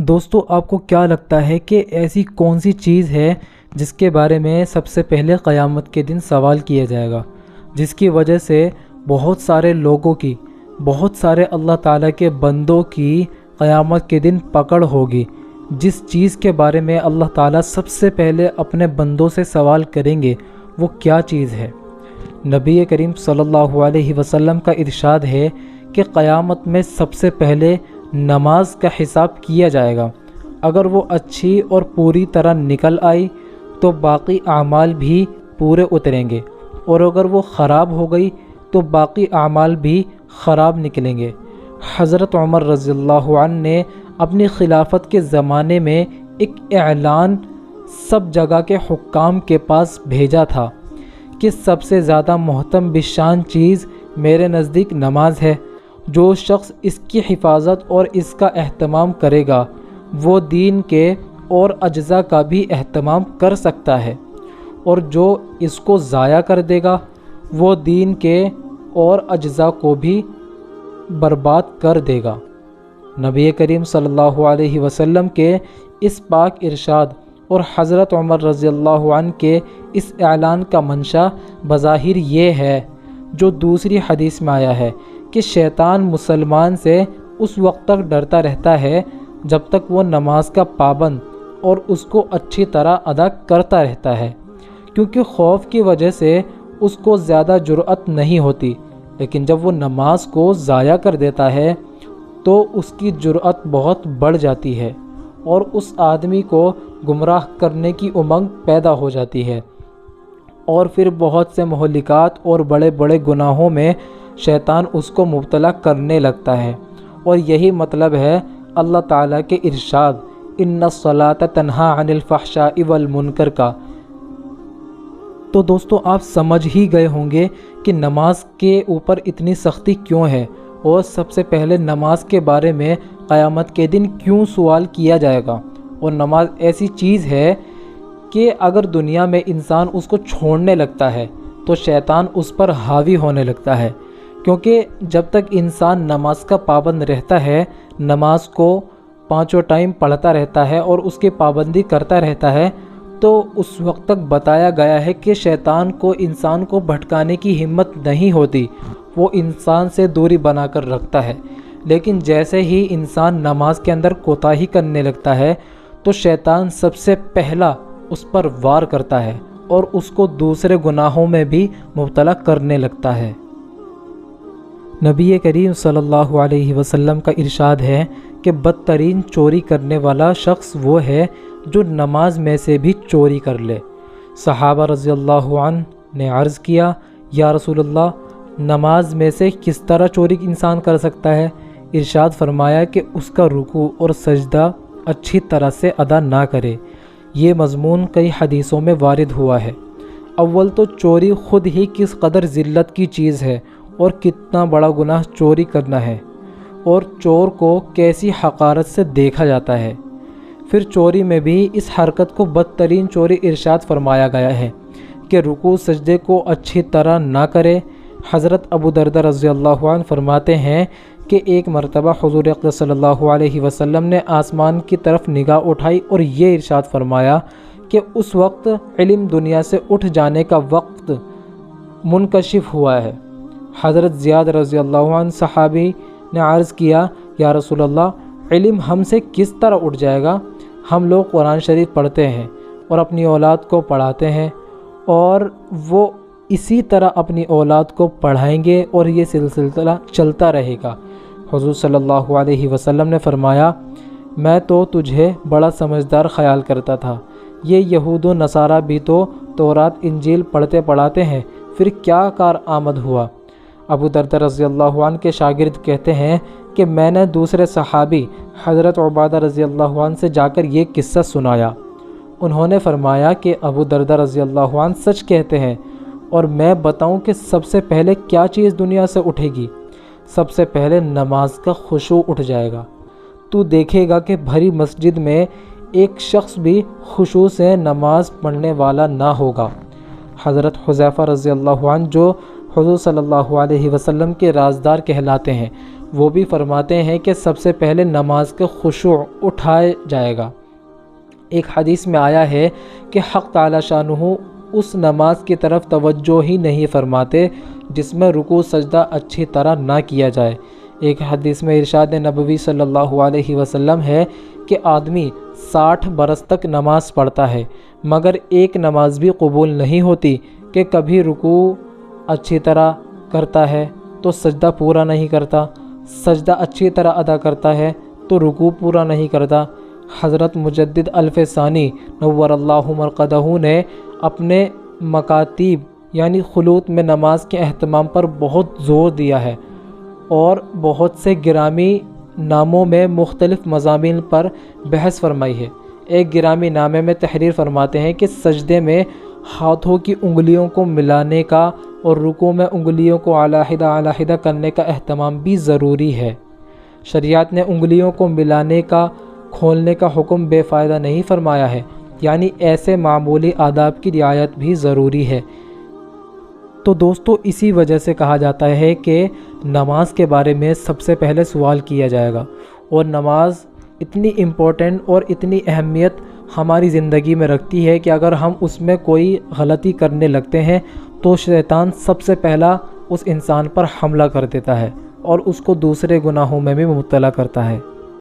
دوستو آپ کو کیا لگتا ہے کہ ایسی کون سی چیز ہے جس کے بارے میں سب سے پہلے قیامت کے دن سوال کیا جائے گا، جس کی وجہ سے بہت سارے لوگوں کی، بہت سارے اللہ تعالیٰ کے بندوں کی قیامت کے دن پکڑ ہوگی؟ جس چیز کے بارے میں اللہ تعالیٰ سب سے پہلے اپنے بندوں سے سوال کریں گے وہ کیا چیز ہے؟ نبی کریم صلی اللہ علیہ وسلم کا ارشاد ہے کہ قیامت میں سب سے پہلے نماز کا حساب کیا جائے گا۔ اگر وہ اچھی اور پوری طرح نکل آئی تو باقی اعمال بھی پورے اتریں گے، اور اگر وہ خراب ہو گئی تو باقی اعمال بھی خراب نکلیں گے۔ حضرت عمر رضی اللہ عنہ نے اپنی خلافت کے زمانے میں ایک اعلان سب جگہ کے حکام کے پاس بھیجا تھا کہ سب سے زیادہ محترم بشان چیز میرے نزدیک نماز ہے۔ جو شخص اس کی حفاظت اور اس کا اہتمام کرے گا وہ دین کے اور اجزاء کا بھی اہتمام کر سکتا ہے، اور جو اس کو ضائع کر دے گا وہ دین کے اور اجزاء کو بھی برباد کر دے گا۔ نبی کریم صلی اللہ علیہ وسلم کے اس پاک ارشاد اور حضرت عمر رضی اللہ عنہ کے اس اعلان کا منشا بظاہر یہ ہے جو دوسری حدیث میں آیا ہے کہ شیطان مسلمان سے اس وقت تک ڈرتا رہتا ہے جب تک وہ نماز کا پابند اور اس کو اچھی طرح ادا کرتا رہتا ہے، کیونکہ خوف کی وجہ سے اس کو زیادہ جرأت نہیں ہوتی، لیکن جب وہ نماز کو ضائع کر دیتا ہے تو اس کی جرأت بہت بڑھ جاتی ہے اور اس آدمی کو گمراہ کرنے کی امنگ پیدا ہو جاتی ہے، اور پھر بہت سے مہلکات اور بڑے بڑے گناہوں میں شیطان اس کو مبتلا کرنے لگتا ہے۔ اور یہی مطلب ہے اللہ تعالیٰ کے ارشاد ان الصلاۃ تنہی عن الفحشاء والمنکر کا۔ تو دوستو آپ سمجھ ہی گئے ہوں گے کہ نماز کے اوپر اتنی سختی کیوں ہے، اور سب سے پہلے نماز کے بارے میں قیامت کے دن کیوں سوال کیا جائے گا۔ اور نماز ایسی چیز ہے کہ اگر دنیا میں انسان اس کو چھوڑنے لگتا ہے تو شیطان اس پر حاوی ہونے لگتا ہے، کیونکہ جب تک انسان نماز کا پابند رہتا ہے، نماز کو 5 ٹائم پڑھتا رہتا ہے اور اس کی پابندی کرتا رہتا ہے، تو اس وقت تک بتایا گیا ہے کہ شیطان کو انسان کو بھٹکانے کی ہمت نہیں ہوتی، وہ انسان سے دوری بنا کر رکھتا ہے۔ لیکن جیسے ہی انسان نماز کے اندر کوتاہی کرنے لگتا ہے تو شیطان سب سے پہلا اس پر وار کرتا ہے اور اس کو دوسرے گناہوں میں بھی مبتلا کرنے لگتا ہے۔ نبی کریم صلی اللہ علیہ وسلم کا ارشاد ہے کہ بدترین چوری کرنے والا شخص وہ ہے جو نماز میں سے بھی چوری کر لے۔ صحابہ رضی اللہ عنہ نے عرض کیا، یا رسول اللہ، نماز میں سے کس طرح چوری انسان کر سکتا ہے؟ ارشاد فرمایا کہ اس کا رکوع اور سجدہ اچھی طرح سے ادا نہ کرے۔ یہ مضمون کئی حدیثوں میں وارد ہوا ہے۔ اول تو چوری خود ہی کس قدر ذلت کی چیز ہے اور کتنا بڑا گناہ چوری کرنا ہے، اور چور کو کیسی حقارت سے دیکھا جاتا ہے۔ پھر چوری میں بھی اس حرکت کو بدترین چوری ارشاد فرمایا گیا ہے کہ رکوع سجدے کو اچھی طرح نہ کرے۔ حضرت ابو درداء رضی اللہ عنہ فرماتے ہیں کہ ایک مرتبہ حضور اقدس صلی اللہ علیہ وسلم نے آسمان کی طرف نگاہ اٹھائی اور یہ ارشاد فرمایا کہ اس وقت علم دنیا سے اٹھ جانے کا وقت منکشف ہوا ہے۔ حضرت زیاد رضی اللہ عنہ صحابی نے عرض کیا، یا رسول اللہ، علم ہم سے کس طرح اٹھ جائے گا؟ ہم لوگ قرآن شریف پڑھتے ہیں اور اپنی اولاد کو پڑھاتے ہیں، اور وہ اسی طرح اپنی اولاد کو پڑھائیں گے اور یہ سلسلہ چلتا رہے گا۔ حضور صلی اللہ علیہ وسلم نے فرمایا، میں تو تجھے بڑا سمجھدار خیال کرتا تھا، یہ یہود و نصارہ بھی تو تورات انجیل پڑھتے پڑھاتے ہیں، پھر کیا کارآمد ہوا؟ ابو درداء رضی اللہ عنہ کے شاگرد کہتے ہیں کہ میں نے دوسرے صحابی حضرت عبادہ رضی اللہ عنہ سے جا کر یہ قصہ سنایا۔ انہوں نے فرمایا کہ ابو درداء رضی اللہ عنہ سچ کہتے ہیں، اور میں بتاؤں کہ سب سے پہلے کیا چیز دنیا سے اٹھے گی؟ سب سے پہلے نماز کا خشوع اٹھ جائے گا۔ تو دیکھے گا کہ بھری مسجد میں ایک شخص بھی خشوع سے نماز پڑھنے والا نہ ہوگا۔ حضرت حذیفہ رضی اللہ عنہ جو حضور صلی اللہ علیہ وسلم کے رازدار کہلاتے ہیں، وہ بھی فرماتے ہیں کہ سب سے پہلے نماز کے خشوع اٹھایا جائے گا۔ ایک حدیث میں آیا ہے کہ حق تعالی شانہ اس نماز کی طرف توجہ ہی نہیں فرماتے جس میں رکوع سجدہ اچھی طرح نہ کیا جائے۔ ایک حدیث میں ارشاد نبوی صلی اللہ علیہ وسلم ہے کہ آدمی 60 برس تک نماز پڑھتا ہے مگر ایک نماز بھی قبول نہیں ہوتی کہ کبھی رکوع اچھی طرح کرتا ہے تو سجدہ پورا نہیں کرتا، سجدہ اچھی طرح ادا کرتا ہے تو رکوع پورا نہیں کرتا۔ حضرت مجدد الف ثانی نور اللہ مرقدہ نے اپنے مکاتیب یعنی خلوت میں نماز کے اہتمام پر بہت زور دیا ہے اور بہت سے گرامی ناموں میں مختلف مضامین پر بحث فرمائی ہے۔ ایک گرامی نامے میں تحریر فرماتے ہیں کہ سجدے میں ہاتھوں کی انگلیوں کو ملانے کا اور رکوع میں انگلیوں کو علیحدہ علیحدہ کرنے کا اہتمام بھی ضروری ہے۔ شریعت نے انگلیوں کو ملانے کا کھولنے کا حکم بے فائدہ نہیں فرمایا ہے، یعنی ایسے معمولی آداب کی رعایت بھی ضروری ہے۔ تو دوستو اسی وجہ سے کہا جاتا ہے کہ نماز کے بارے میں سب سے پہلے سوال کیا جائے گا، اور نماز اتنی امپورٹنٹ اور اتنی اہمیت ہماری زندگی میں رکھتی ہے کہ اگر ہم اس میں کوئی غلطی کرنے لگتے ہیں تو شیطان سب سے پہلا اس انسان پر حملہ کر دیتا ہے اور اس کو دوسرے گناہوں میں بھی مبتلا کرتا ہے۔